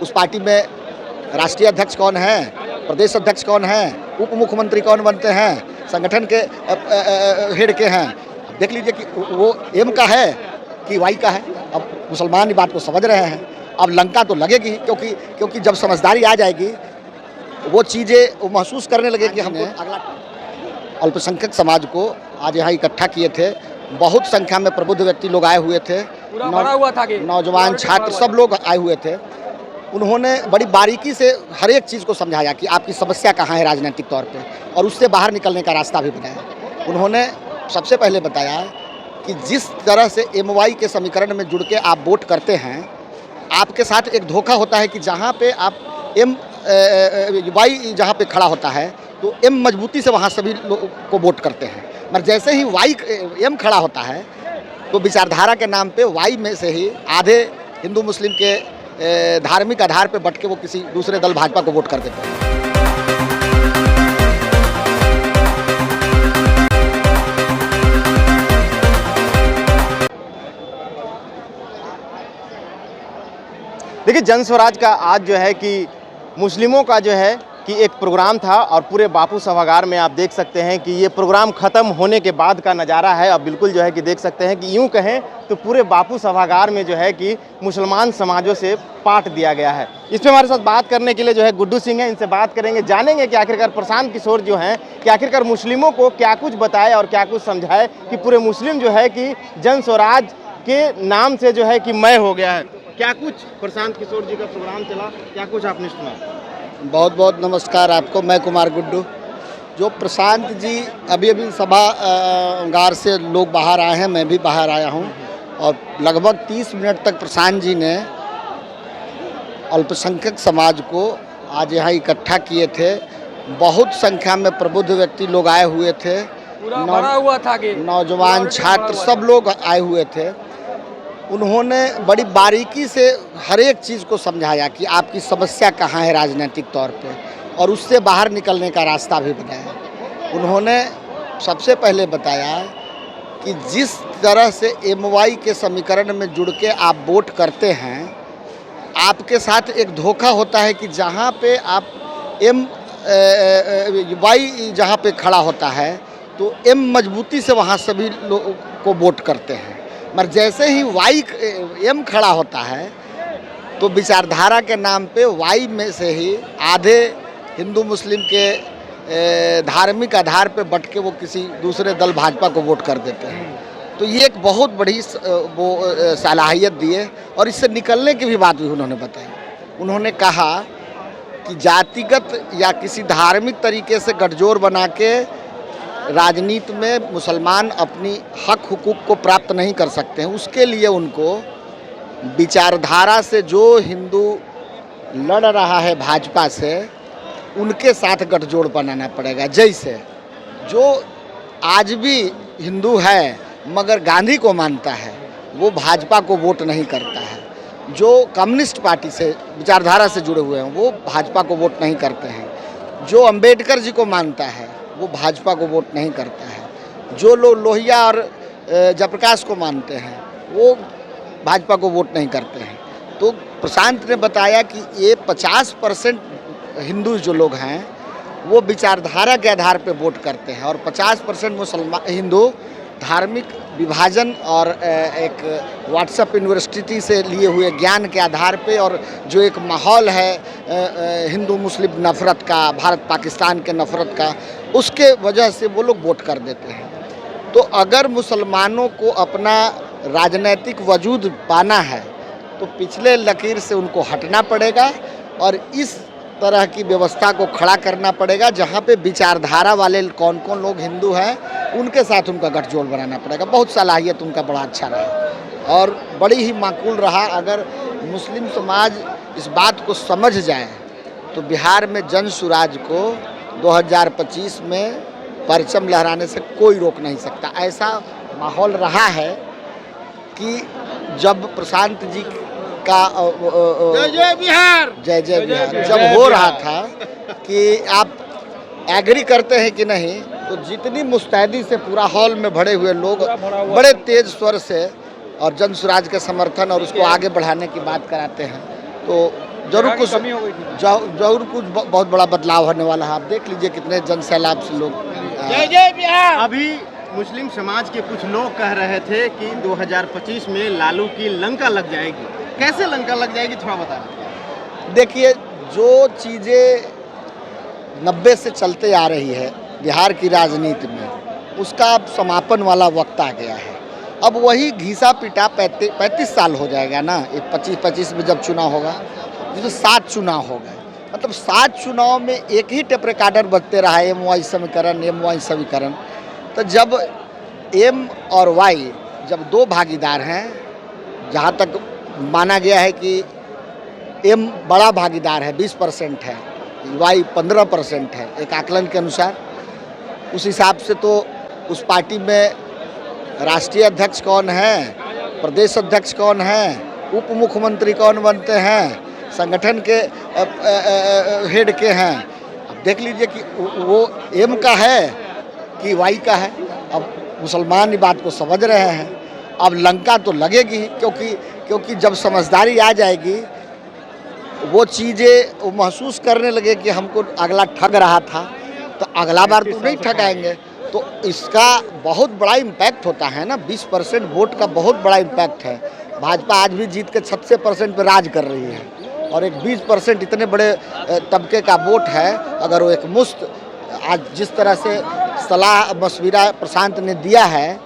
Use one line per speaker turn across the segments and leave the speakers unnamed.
उस पार्टी में राष्ट्रीय अध्यक्ष कौन है, प्रदेश अध्यक्ष कौन है, उप मुख्यमंत्री कौन बनते हैं, संगठन के हेड के हैं। देख लीजिए कि वो एम का है कि वाई का है। अब मुसलमान इस बात को समझ रहे हैं। अब लंका तो लगेगी, क्योंकि जब समझदारी आ जाएगी वो चीज़ें वो महसूस करने लगे कि हमने अगला अल्पसंख्यक समाज को आज यहाँ इकट्ठा किए थे। बहुत संख्या में प्रबुद्ध व्यक्ति लोग आए हुए थे, नौजवान छात्र सब लोग आए हुए थे। उन्होंने बड़ी बारीकी से हर एक चीज़ को समझाया कि आपकी समस्या कहाँ है राजनीतिक तौर पे, और उससे बाहर निकलने का रास्ता भी बताया। उन्होंने सबसे पहले बताया कि जिस तरह से MY के समीकरण में जुड़ के आप वोट करते हैं, आपके साथ एक धोखा होता है कि जहाँ पे आप Y जहाँ पे खड़ा होता है तो M मजबूती से वहाँ सभी लोग को वोट करते हैं, मगर जैसे ही M खड़ा होता है तो विचारधारा के नाम पे Y में से ही आधे हिंदू मुस्लिम के धार्मिक आधार पे बट के वो किसी दूसरे दल भाजपा को वोट कर देते हैं।
देखिए, जन स्वराज का आज जो है कि मुस्लिमों का जो है कि एक प्रोग्राम था, और पूरे बापू सभागार में आप देख सकते हैं कि ये प्रोग्राम ख़त्म होने के बाद का नज़ारा है। अब बिल्कुल जो है कि देख सकते हैं कि यूँ कहें तो पूरे बापू सभागार में जो है कि मुसलमान समाजों से पाट दिया गया है। इस पर हमारे साथ बात करने के लिए जो है गुड्डू सिंह हैं, इनसे बात करेंगे, जानेंगे कि आखिरकार प्रशांत किशोर जो हैं कि आखिरकार मुस्लिमों को क्या कुछ बताए और क्या कुछ समझाए कि पूरे मुस्लिम जो है कि जन स्वराज के नाम से जो है कि मय हो गया है। क्या कुछ प्रशांत किशोर जी का प्रोग्राम चला, क्या कुछ आपने सुना?
बहुत बहुत नमस्कार आपको। मैं कुमार गुड्डू। जो प्रशांत जी अभी सभागार से लोग बाहर आए हैं, मैं भी बाहर आया हूं, और लगभग 30 मिनट तक प्रशांत जी ने अल्पसंख्यक समाज को आज यहाँ इकट्ठा किए थे। बहुत संख्या में प्रबुद्ध व्यक्ति लोग आए हुए थे, नौजवान छात्र सब लोग आए हुए थे। उन्होंने बड़ी बारीकी से हर एक चीज़ को समझाया कि आपकी समस्या कहाँ है राजनीतिक तौर पे, और उससे बाहर निकलने का रास्ता भी बताया। उन्होंने सबसे पहले बताया कि जिस तरह से MY के समीकरण में जुड़ के आप वोट करते हैं, आपके साथ एक धोखा होता है कि जहाँ पे आप Y जहाँ पे खड़ा होता है तो M मजबूती से वहाँ सभी लोगों को वोट करते हैं, मगर जैसे ही M खड़ा होता है तो विचारधारा के नाम पे Y में से ही आधे हिंदू मुस्लिम के धार्मिक आधार पे बट के वो किसी दूसरे दल भाजपा को वोट कर देते हैं। तो ये एक बहुत बड़ी वो सलाहियत दिए, और इससे निकलने की भी बात भी उन्होंने बताई। उन्होंने कहा कि जातिगत या किसी धार्मिक तरीके से गठजोड़ बना के राजनीति में मुसलमान अपनी हक हुकूक को प्राप्त नहीं कर सकते हैं। उसके लिए उनको विचारधारा से जो हिंदू लड़ रहा है भाजपा से, उनके साथ गठजोड़ बनाना पड़ेगा। जैसे जो आज भी हिंदू है मगर गांधी को मानता है, वो भाजपा को वोट नहीं करता है। जो कम्युनिस्ट पार्टी से विचारधारा से जुड़े हुए हैं वो भाजपा को वोट नहीं करते हैं। जो अंबेडकर जी को मानता है वो भाजपा को वोट नहीं करता है। जो लोग लोहिया और जयप्रकाश को मानते हैं वो भाजपा को वोट नहीं करते हैं। तो प्रशांत ने बताया कि ये 50% हिंदू जो लोग हैं वो विचारधारा के आधार पे वोट करते हैं, और 50% मुसलमान हिंदू धार्मिक विभाजन और एक व्हाट्सएप यूनिवर्सिटी से लिए हुए ज्ञान के आधार पे, और जो एक माहौल है हिंदू मुस्लिम नफ़रत का, भारत पाकिस्तान के नफ़रत का, उसके वजह से वो लोग वोट कर देते हैं। तो अगर मुसलमानों को अपना राजनीतिक वजूद पाना है तो पिछले लकीर से उनको हटना पड़ेगा, और इस तरह की व्यवस्था को खड़ा करना पड़ेगा जहाँ पे विचारधारा वाले कौन कौन लोग हिंदू हैं उनके साथ उनका गठजोड़ बनाना पड़ेगा। बहुत सलाहियत उनका बड़ा अच्छा रहा और बड़ी ही माकूल रहा। अगर मुस्लिम समाज इस बात को समझ जाए तो बिहार में जन सुराज को 2025 में परचम लहराने से कोई रोक नहीं सकता। ऐसा माहौल रहा है कि जब प्रशांत जी का
जय जय बिहार
जब हो रहा था कि आप एग्री करते हैं कि नहीं, तो जितनी मुस्तैदी से पूरा हॉल में भरे हुए लोग बड़े तेज स्वर से और जन सुराज के समर्थन और उसको आगे बढ़ाने की बात कराते हैं। तो जरूर कुछ
कमी हो गई थी।
जरूर कुछ बहुत बड़ा बदलाव होने वाला है। आप देख लीजिए कितने जन सैलाब से लोग
अभी मुस्लिम समाज के कुछ लोग कह रहे थे कि 2025 में लालू की लंका लग जाएगी। कैसे लंका लग जाएगी, थोड़ा बताएं।
देखिए, जो चीज़ें 90 से चलते आ रही है बिहार की राजनीति में, उसका अब समापन वाला वक्त आ गया है। अब वही घिसा पिटा 35 साल हो जाएगा ना, ये 25 में जब चुनाव होगा, तो 7 चुनाव हो गए। मतलब 7 चुनाव में एक ही टेप रिकॉर्डर बजते रहा, MY समीकरण, MY समीकरण। तो जब M और Y जब दो भागीदार हैं, जहाँ तक माना गया है कि M बड़ा भागीदार है, 20% है, Y 15% है एक आकलन के अनुसार, उस हिसाब से तो उस पार्टी में राष्ट्रीय अध्यक्ष कौन है, प्रदेश अध्यक्ष कौन है, उप मुख्यमंत्री कौन बनते हैं, संगठन के हेड के हैं। अब देख लीजिए कि वो M का है कि Y का है। अब मुसलमान इस बात को समझ रहे हैं। अब लंका तो लगेगी, क्योंकि जब समझदारी आ जाएगी, वो चीज़ें वो महसूस करने लगे कि हमको अगला ठग रहा था, तो अगला बार तो नहीं ठगाएंगे। तो इसका बहुत बड़ा इम्पैक्ट होता है ना, 20% वोट का बहुत बड़ा इम्पैक्ट है। भाजपा आज भी जीत के 36% पे राज कर रही है, और एक 20% इतने बड़े तबके का वोट है। अगर वो एक मुश्त आज जिस तरह से सलाह मशविरा प्रशांत ने दिया है,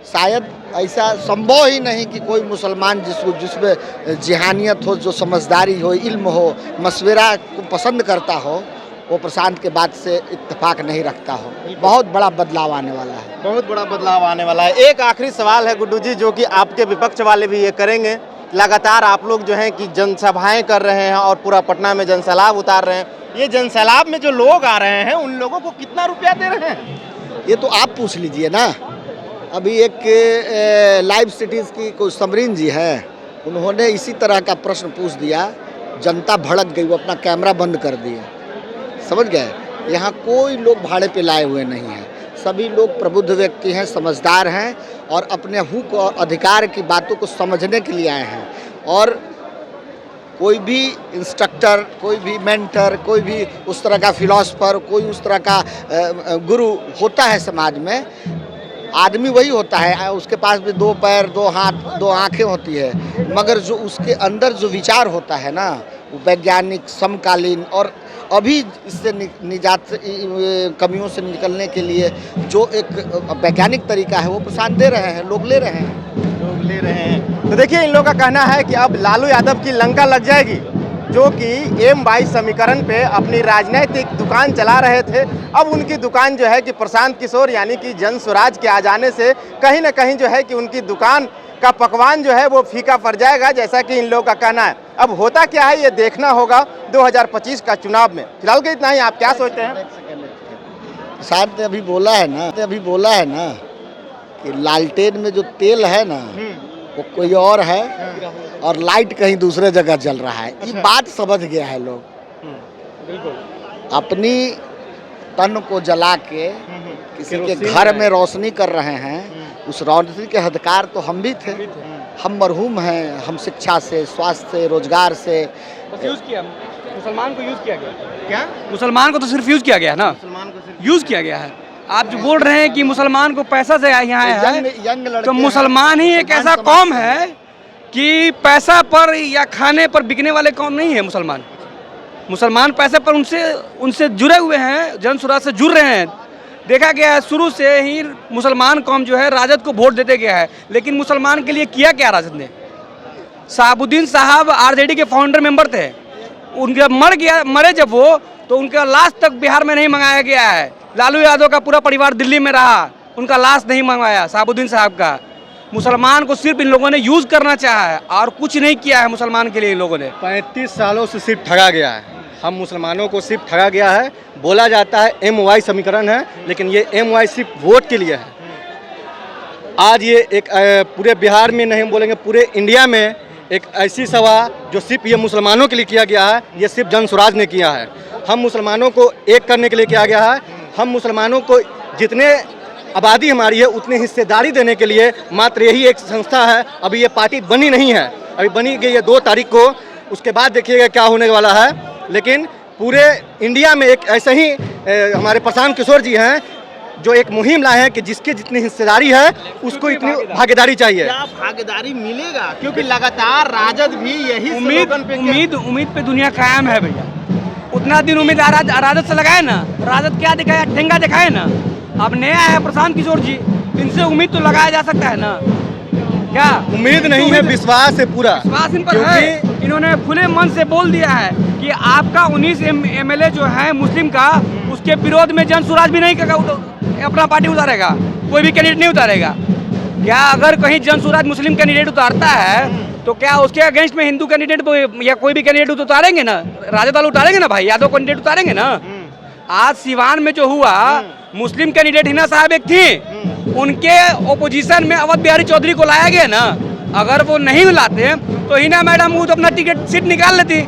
शायद ऐसा संभव ही नहीं कि कोई मुसलमान जिसमें जिहानियत हो, जो समझदारी हो, इल्म हो, मशविरा को पसंद करता हो, वो प्रशांत के बाद से इत्तेफाक नहीं रखता हो। बहुत बड़ा बदलाव आने वाला है,
बहुत बड़ा बदलाव आने वाला है। एक आखिरी सवाल है गुड्डू जी, जो कि आपके विपक्ष वाले भी ये करेंगे। लगातार आप लोग जो हैं कि जनसभाएं कर रहे हैं और पूरा पटना में जनसैलाब उतार रहे हैं। ये जनसैलाब में जो लोग आ रहे हैं, उन लोगों को कितना रुपया दे रहे हैं?
ये तो आप पूछ लीजिए ना। अभी एक लाइव सिटीज़ की कोई समरीन जी है, उन्होंने इसी तरह का प्रश्न पूछ दिया, जनता भड़क गई, वो अपना कैमरा बंद कर दिए। समझ गए? यहाँ कोई लोग भाड़े पे लाए हुए नहीं हैं, सभी लोग प्रबुद्ध व्यक्ति हैं, समझदार हैं, और अपने हुक और अधिकार की बातों को समझने के लिए आए हैं। और कोई भी इंस्ट्रक्टर, कोई भी मेंटर, कोई भी उस तरह का फिलॉसफर, कोई उस तरह का गुरु होता है समाज में, आदमी वही होता है, उसके पास भी 2 पैर, 2 हाथ, 2 आँखें होती है, मगर जो उसके अंदर जो विचार होता है ना, वो वैज्ञानिक, समकालीन, और अभी इससे निजात कमियों से निकलने के लिए जो एक वैज्ञानिक तरीका है, वो प्रशांत दे रहे हैं, लोग ले रहे हैं।
तो देखिए, इन लोगों का कहना है कि अब लालू यादव की लंका लग जाएगी, जो कि M-Y समीकरण पे अपनी राजनीतिक दुकान चला रहे थे। अब उनकी दुकान जो है कि प्रशांत किशोर यानी कि जन स्वराज के आ जाने से कहीं ना कहीं जो है कि उनकी दुकान का पकवान जो है वो फीका पड़ जाएगा, जैसा कि इन लोगों का कहना है। अब होता क्या है, ये देखना होगा 2025 का चुनाव में। फिलहाल के इतना ही, आप क्या सोचते हैं?
प्रशांत ने अभी बोला है ना कि लालटेन में जो तेल है ना, वो कोई और है, और लाइट कहीं दूसरे जगह जल रहा है। ये बात समझ गया है लोग।
बिल्कुल।
अपनी तन को जला के किसी के घर में रोशनी कर रहे हैं, उस रोशनी के हकदार तो हम भी थे। हम मरहूम हैं, हम शिक्षा से, स्वास्थ्य से, रोजगार से।
बस यूज़ किया, मुसलमान को यूज़ किया गया।
क्या?
मुसलमान को तो सिर्फ यूज़ किया गया है ना,
मुसलमान को सिर्फ
यूज़ किया गया है। आप जो बोल रहे हैं कि मुसलमान को पैसा से यहाँ आया है,
यंग
तो मुसलमान ही एक ऐसा कौम है कि पैसा पर या खाने पर बिकने वाले कौम नहीं है मुसलमान। मुसलमान पैसे पर उनसे जुड़े हुए हैं, जन स्वराज से जुड़ रहे हैं। देखा गया है शुरू से ही मुसलमान कौम जो है राजद को वोट देते गया है, लेकिन मुसलमान के लिए किया क्या राजद ने? शहाबुद्दीन साहब RJD के फाउंडर मेंबर थे, उनके मरे जब वो, तो उनका लाश तक बिहार में नहीं मंगाया गया है। लालू यादव का पूरा परिवार दिल्ली में रहा, उनका लाश नहीं मंगवाया शहाबुद्दीन साहब का। मुसलमान को सिर्फ इन लोगों ने यूज़ करना चाहा है और कुछ नहीं किया है मुसलमान के लिए। इन लोगों ने
35 सालों से सिर्फ ठगा गया है, हम मुसलमानों को सिर्फ ठगा गया है। बोला जाता है M-Y समीकरण है, लेकिन ये M-Y सिर्फ वोट के लिए है। आज ये एक पूरे बिहार में नहीं बोलेंगे, पूरे इंडिया में एक ऐसी सभा जो सिर्फ ये मुसलमानों के लिए किया गया है, ये सिर्फ जन स्वराज ने किया है। हम मुसलमानों को एक करने के लिए किया गया है। हम मुसलमानों को जितने आबादी हमारी है उतनी हिस्सेदारी देने के लिए मात्र यही एक संस्था है। अभी ये पार्टी बनी नहीं है, अभी बनी गई है 2 तारीख को। उसके बाद देखिएगा क्या होने वाला है। लेकिन पूरे इंडिया में एक ऐसे ही हमारे प्रशांत किशोर जी हैं जो एक मुहिम लाए हैं कि जिसकी जितनी हिस्सेदारी है उसको इतनी भागीदारी चाहिए।
क्या भागीदारी मिलेगा? क्योंकि लगातार राजद भी यही
उम्मीद पे दुनिया कायम है भैया। उतना दिन उम्मीद राजद से लगाए ना, राजद क्या दिखाया, ठेंगा दिखाए ना। अब नया है प्रशांत किशोर जी, इनसे उम्मीद तो लगाया जा सकता है ना। क्या
उम्मीद नहीं है, विश्वास है पूरा।
विश्वास इन पर है। इन्होंने खुले मन से बोल दिया है कि आपका 19 MLA जो है मुस्लिम का, उसके विरोध में जन स्वराज भी नहीं अपना पार्टी उतारेगा, कोई भी कैंडिडेट नहीं उतारेगा। क्या अगर कहीं जन स्वराज मुस्लिम कैंडिडेट उतारता है तो क्या उसके अगेंस्ट में हिंदू कैंडिडेट या कोई भी कैंडिडेट उतारेंगे ना? राजद वाले उतारेंगे ना भाई, यादव कैंडिडेट उतारेंगे ना। आज सिवान में जो हुआ, मुस्लिम कैंडिडेट हिना साहब एक थी, उनके ओपोजिशन में अवध बिहारी चौधरी को लाया गया ना। अगर वो नहीं लाते तो हिना मैडम वो तो अपना टिकट सीट निकाल लेती,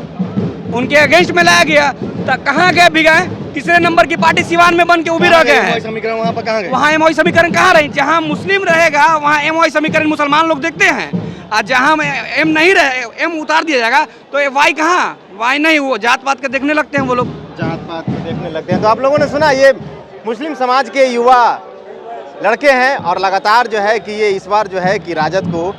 उनके अगेंस्ट में लाया गया। तो कहाँ गए भी गए? तीसरे नंबर की पार्टी सिवान में बन के उभी रह गए हैं।
वहाँ पर कहाँ गए?
वहाँ एमओआई समीकरण कहाँ रही? जहाँ मुस्लिम रहेगा वहाँ एमओआई समीकरण मुसलमान लोग देखते हैं, और जहाँ एम नहीं रहे, एम उतार दिया जाएगा तो वाई कहाँ? वाई नहीं, वो जात पात के देखने लगते हैं वो लोग,
जात पात के देखने लगते हैं। तो आप लोगों ने सुना, ये मुस्लिम समाज के युवा लड़के हैं और लगातार जो है कि ये इस बार जो है कि राजद को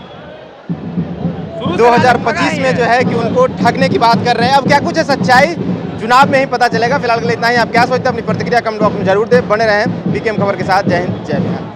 2025 में जो है कि उनको ठगने की बात कर रहे हैं। अब क्या कुछ है सच्चाई, चुनाव में ही पता चलेगा। फिलहाल के लिए इतना ही। आप क्या सोचते हैं अपनी प्रतिक्रिया कमेंट बॉक्स में जरूर दें। बने रहें बीकेएम खबर के साथ। जय हिंद, जय बिहार।